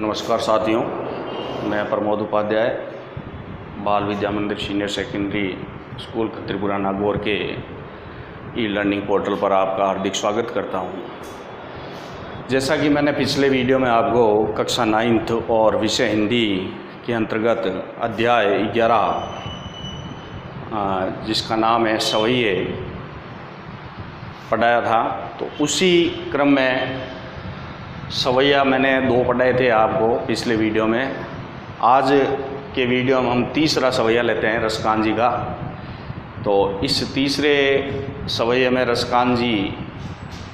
नमस्कार साथियों, मैं प्रमोद उपाध्याय बाल विद्या मंदिर senior secondary school Tripura Nagaur के ई लर्निंग पोर्टल पर आपका हार्दिक स्वागत करता हूं। जैसा कि मैंने पिछले वीडियो में आपको कक्षा 9th और विषय हिंदी के अंतर्गत अध्याय 11 जिसका नाम है सवैये पढ़ाया था, तो उसी क्रम में सवैया मैंने 2 पढ़ाए थे आपको पिछले वीडियो में। आज के वीडियो में हम तीसरा सवैया लेते हैं रसकान जी का। तो इस तीसरे सवैये में रसकान जी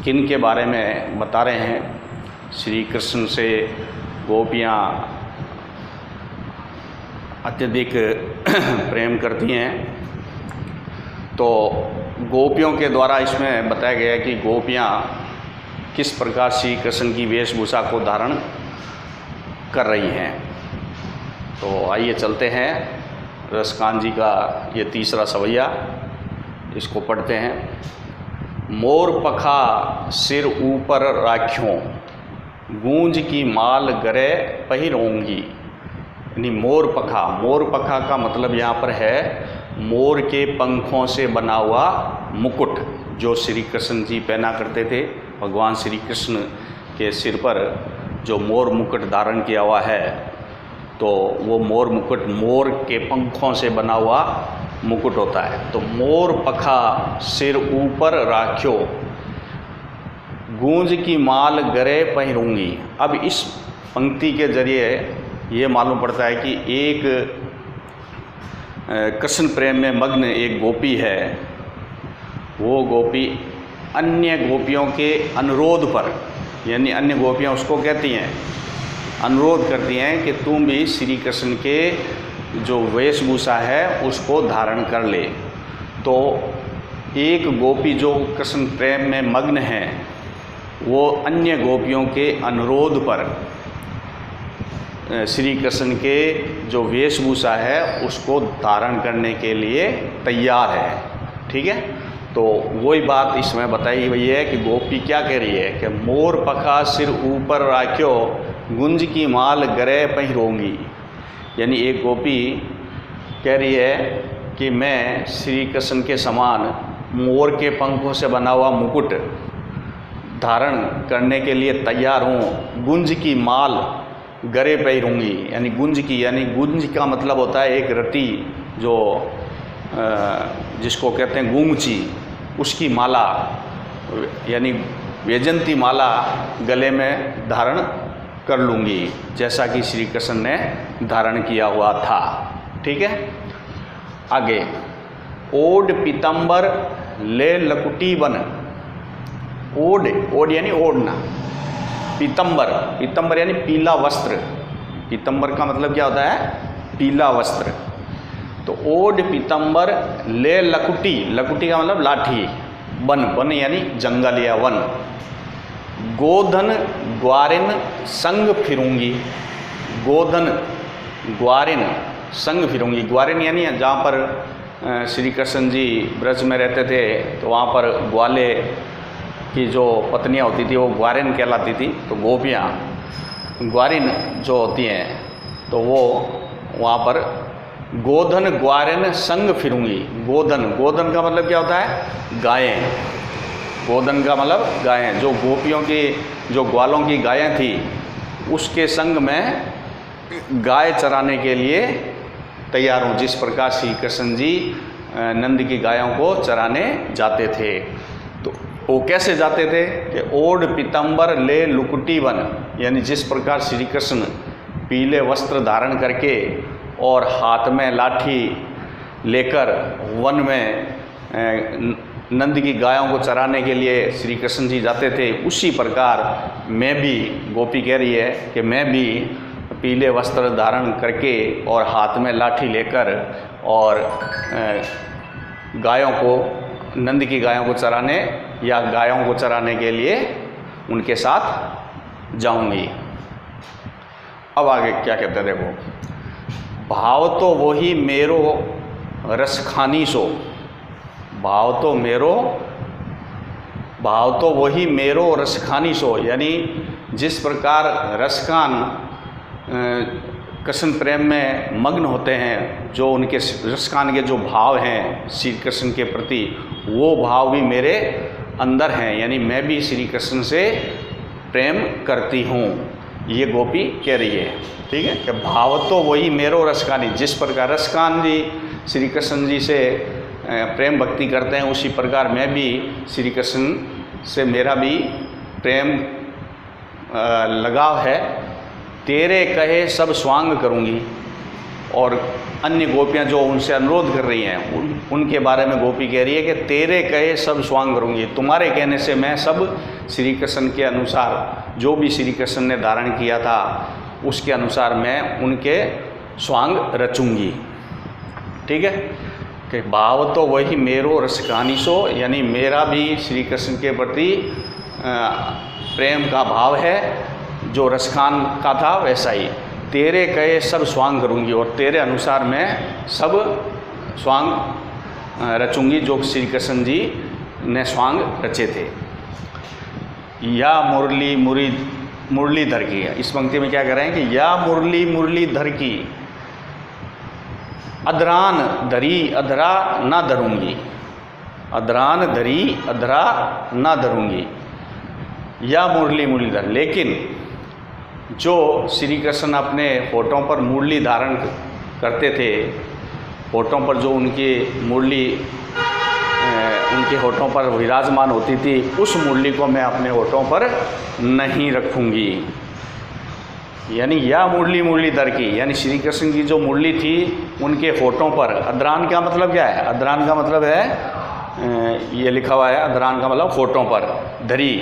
किन के बारे में बता रहे हैं। श्री कृष्ण से गोपियाँ अत्यधिक प्रेम करती हैं, तो गोपियों के द्वारा इसमें बताया गया है कि गोपियाँ किस प्रकार श्री कृष्ण की वेशभूषा को धारण कर रही हैं। तो आइए चलते हैं रसकान जी का ये तीसरा सवैया, इसको पढ़ते हैं। मोर पखा सिर ऊपर राख्यों, गूंज की माल गरे पहिरोंगी। यानी मोर पखा का मतलब यहाँ पर है मोर के पंखों से बना हुआ मुकुट, जो श्री कृष्ण जी पहना करते थे। भगवान श्री कृष्ण के सिर पर जो मोर मुकुट धारण किया हुआ है, तो वो मोर मुकुट मोर के पंखों से बना हुआ मुकुट होता है। तो मोर पखा सिर ऊपर राख्यो, गूंज की माल गरे पहिरूंगी। अब इस पंक्ति के जरिए ये मालूम पड़ता है कि एक कृष्ण प्रेम में मग्न एक गोपी है, वो गोपी अन्य गोपियों के अनुरोध पर, यानी अन्य गोपियाँ उसको कहती हैं, अनुरोध करती हैं कि तुम भी श्री कृष्ण के जो वेशभूषा है उसको धारण कर ले। तो एक गोपी जो कृष्ण प्रेम में मग्न है, वो अन्य गोपियों के अनुरोध पर श्री कृष्ण के जो वेशभूषा है उसको धारण करने के लिए तैयार है। ठीक है, तो वही बात इसमें बताई हुई है कि गोपी क्या कह रही है कि मोर पखा सिर ऊपर राख्यो, गुंज की माल गरे पहिरोंगी। यानी एक गोपी कह रही है कि मैं श्री कृष्ण के समान मोर के पंखों से बना हुआ मुकुट धारण करने के लिए तैयार हूँ। गुंज की माल गरे पहिरूंगी, यानी गुंज का मतलब होता है एक रति जो जिसको कहते हैं गुंगची, उसकी माला यानी वैजंती माला गले में धारण कर लूँगी, जैसा कि श्री कृष्ण ने धारण किया हुआ था। ठीक है, आगे ओड पीतम्बर ले लकुटी बन। ओड यानी ओढ़ना, पीतम्बर यानी पीला वस्त्र। पीतम्बर का मतलब क्या होता है? पीला वस्त्र। तो ओड पीतम्बर ले लकुटी का मतलब लाठी, बन यानी जंगल या वन। गोधन ग्वारिन संग फिरूंगी। गोधन ग्वारिन संग फिरूंगी। ग्वारिन यानी जहाँ पर श्री कृष्ण जी ब्रज में रहते थे, तो वहाँ पर ग्वाले की जो पत्नियाँ होती थी वो ग्वारिन कहलाती थी। तो गोपियाँ ग्वारिन जो होती हैं, तो वो वहाँ पर गोधन ग्वारिन संग फिरूंगी। गोधन का मतलब क्या होता है? गायें। गोधन का मतलब गायें, जो गोपियों की जो ग्वालों की गायें थी उसके संग में गाय चराने के लिए तैयार हूँ, जिस प्रकार श्री कृष्ण जी नंद की गायों को चराने जाते थे। तो वो कैसे जाते थे कि ओड पीतम्बर ले लुकुटी बन, यानी जिस प्रकार श्री कृष्ण पीले वस्त्र धारण करके और हाथ में लाठी लेकर वन में नंद की गायों को चराने के लिए श्री कृष्ण जी जाते थे, उसी प्रकार मैं भी, गोपी कह रही है कि मैं भी पीले वस्त्र धारण करके और हाथ में लाठी लेकर और गायों को, नंद की गायों को चराने या गायों को चराने के लिए उनके साथ जाऊंगी। अब आगे क्या कहते हैं देखो। भाव तो वही मेरो रसखानी सो। भाव तो वही मेरो रसखानी सो, यानी जिस प्रकार रसखान कृष्ण प्रेम में मग्न होते हैं, जो उनके रसकान के जो भाव हैं श्री कृष्ण के प्रति, वो भाव भी मेरे अंदर हैं, यानी मैं भी श्री कृष्ण से प्रेम करती हूँ, ये गोपी कह रही है। ठीक है, कि भाव तो वही मेरो रसकानी, जिस प्रकार रसकान जी श्री कृष्ण जी से प्रेम भक्ति करते हैं, उसी प्रकार मैं भी श्री कृष्ण से मेरा भी प्रेम लगाव है। तेरे कहे सब स्वांग करूँगी, और अन्य गोपियाँ जो उनसे अनुरोध कर रही हैं उनके बारे में गोपी कह रही है कि तेरे कहे सब स्वांग करूँगी, तुम्हारे कहने से मैं सब श्री कृष्ण के अनुसार, जो भी श्री कृष्ण ने धारण किया था उसके अनुसार मैं उनके स्वांग रचूँगी। ठीक है, कि भाव तो वही मेरो रसकानी सो, यानी मेरा भी श्री कृष्ण के प्रति प्रेम का भाव है, जो रसखान का था वैसा ही। तेरे कहे सब स्वांग करूँगी, और तेरे अनुसार मैं सब स्वांग रचूँगी जो श्री कृष्ण जी ने स्वांग रचे थे। या मुरली मुरलीधर की है, इस पंक्ति में क्या कह रहे हैं कि या मुरली मुरलीधर की अधरान धरी अधरा ना धरूँगी, अधरान धरी अधरा ना धरूँगी, या मुरली मुरलीधर। लेकिन जो श्री कृष्ण अपने होठों पर मुरली धारण करते थे, होठों पर जो उनकी मुरली उनके होठों पर विराजमान होती थी, उस मुरली को मैं अपने होठों पर नहीं रखूँगी। यानी या मुरली मुरलीधर की, यानी श्री कृष्ण की जो मुरली थी उनके होठों पर, अधरान का मतलब क्या है? अधरान का मतलब है, ये लिखा हुआ है, अधरान का मतलब होठों पर, धरी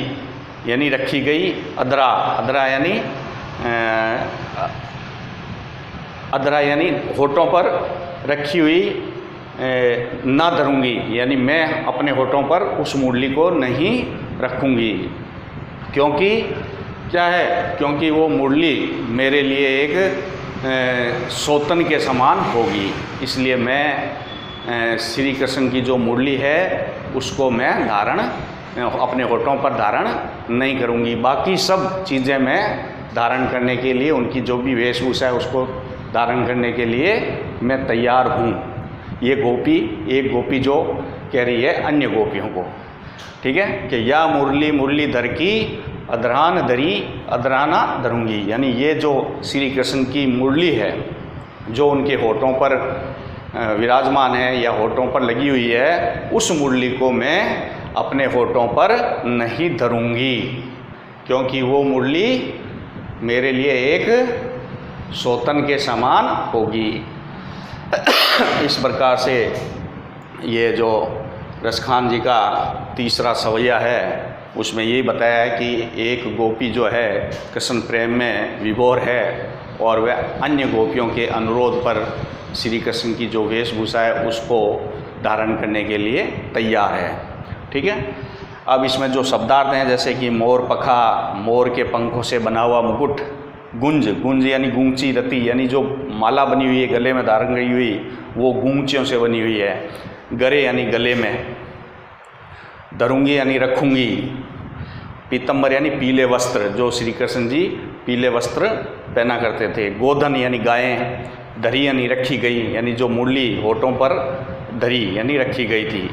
यानी रखी गई, अधरा अधरा यानी अधरा यानी होठों पर रखी हुई ना धरूँगी, यानी मैं अपने होठों पर उस मुरली को नहीं रखूँगी। क्योंकि क्या है? क्योंकि वो मुरली मेरे लिए एक सौतन के समान होगी, इसलिए मैं श्री कृष्ण की जो मुरली है उसको मैं धारण अपने होठों पर धारण नहीं करूँगी। बाकी सब चीज़ें मैं धारण करने के लिए, उनकी जो भी वेशभूषा है उसको धारण करने के लिए मैं तैयार हूँ। ये गोपी, एक गोपी जो कह रही है अन्य गोपियों को, ठीक है, कि या मुरली मुरलीधर की अधरान धरी अधराना धरूँगी, यानी ये जो श्री कृष्ण की मुरली है जो उनके होठों पर विराजमान है या होठों पर लगी हुई है, उस मुरली को मैं अपने होठों पर नहीं धरूँगी, क्योंकि वो मुरली मेरे लिए एक सौतन के समान होगी। इस प्रकार से ये जो रसखान जी का तीसरा सवैया है उसमें यही बताया है कि एक गोपी जो है कृष्ण प्रेम में विभोर है और वह अन्य गोपियों के अनुरोध पर श्री कृष्ण की जो वेशभूषा है उसको धारण करने के लिए तैयार है। ठीक है, अब इसमें जो शब्दार्थ हैं जैसे कि मोर पखा, मोर के पंखों से बना हुआ मुकुट, गुंज, गुंज यानी गूंची रति, यानी जो माला बनी हुई है गले में धारण गई हुई, वो गूंचियों से बनी हुई है। गरे यानी गले में, धरूंगी यानी रखूंगी। पीतम्बर यानी पीले वस्त्र, जो श्री कृष्ण जी पीले वस्त्र पहना करते थे। गोधन यानी गायें, धरी यानी रखी गई, यानी जो मुरली होठों पर धरी यानी रखी गई थी।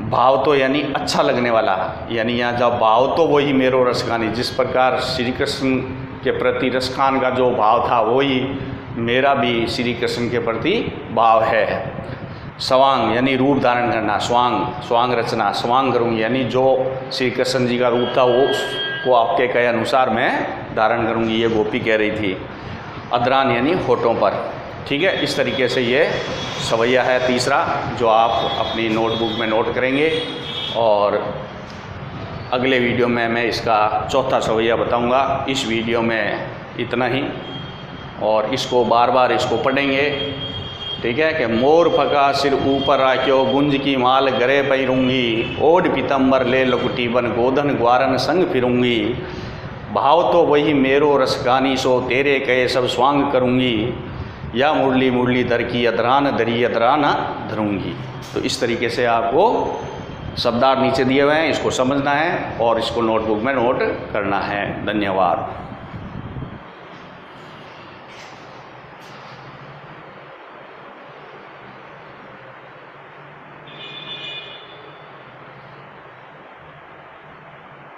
भाव तो यानी अच्छा लगने वाला, यानी यहाँ जब भाव तो वही मेरो रसखानी, जिस प्रकार श्री कृष्ण के प्रति रसखान का जो भाव था वही मेरा भी श्री कृष्ण के प्रति भाव है। स्वांग यानी रूप धारण करना, स्वांग, स्वांग रचना, स्वांग करूँगी यानी जो श्री कृष्ण जी का रूप था वो को आपके कहे अनुसार मैं धारण करूँगी, ये गोपी कह रही थी। अधरान यानी होठों पर। ठीक है, इस तरीके से ये सवैया है तीसरा, जो आप अपनी नोटबुक में नोट करेंगे, और अगले वीडियो में मैं इसका चौथा सवैया बताऊंगा। इस वीडियो में इतना ही, और इसको बार बार इसको पढ़ेंगे। ठीक है, कि मोर फका सिर ऊपर राख्यो, गुंज की माल गरे पैरूँगी, ओढ़ पीतम्बर ले लकुटी बन, गोधन ग्वारन संग फिरूँगी। भाव तो वही मेरो रसगानी सो, तेरे कहे सब स्वांग करूँगी, या मुरली मुरलीधर की अधरान धरी अधराना धरूँगी। तो इस तरीके से आपको शब्दार्थ नीचे दिए हुए हैं, इसको समझना है और इसको नोटबुक में नोट करना है। धन्यवाद।